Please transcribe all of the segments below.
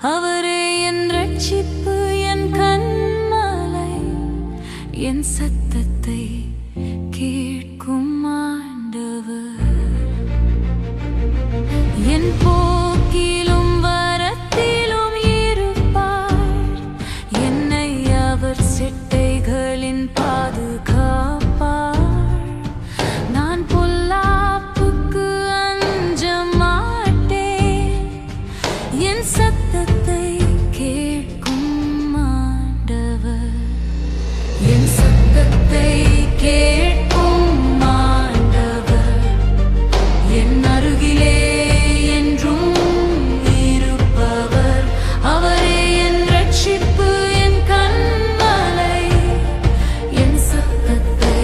அவரே என் ரட்சிப்பு, என் கன்மலை, என் சத்தத்தை கேட்கும் ஆண்டவர். என் போக்கிலும் வரத்திலும் இருப்பார், என்னை அவர் செட்டைகளின் பாதுகாப்பார். நான் பொல்லாப்புக்கு அஞ்ச மாட்டேன், என் சத்தத்தை கேட்கும் ஆண்டவர். என் சத்தத்தை கேட்கும் ஆண்டவர், என் அருகிலே என்றும் இருப்பவர். அவரே என் ரட்சிப்பு, என் கன்மலை, என் சத்தத்தை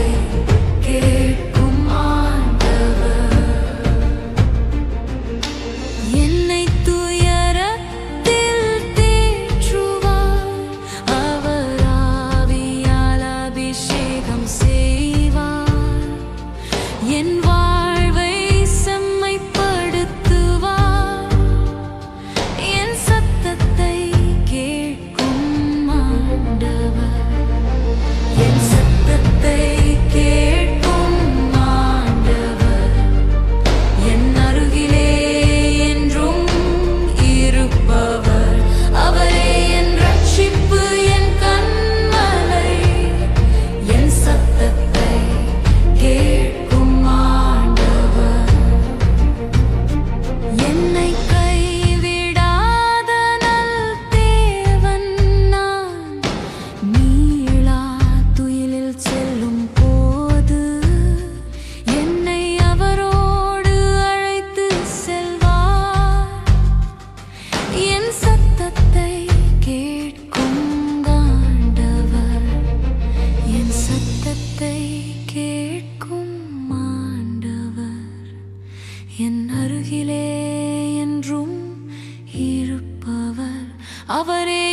கேட்கும் ஆண்டவர். என்னை துயரத்தில் தேற்றுவார், அவர் ஆவியால் அபிஷேகம் செய்வார். என் வாழ்வை செம்மைப்படுத்துவார், என் சத்தத்தை கேட்கும் ஆண்டவர். என் சத்தத்தை கேட்கும் ஆண்டவர், என் அருகிலே என்றும் இருப்பவர். அவரே என் ரட்சிப்பு, என் கன்மலை, என் சத்தத்தை கேட்கும் ஆண்டவர். என்னை கைவிடாத நல் தேவன் நான், நீளா துயிலில் செல்லும் போது என்னை அவரோடு அழைத்து செல்வார். என் சத்தத்தை கேட்கும் ஆண்டவர், என் சத்தத்தை கேட்கும் ஆண்டவர், என் அருகிலே என்றும் இருப்பவர். அவரே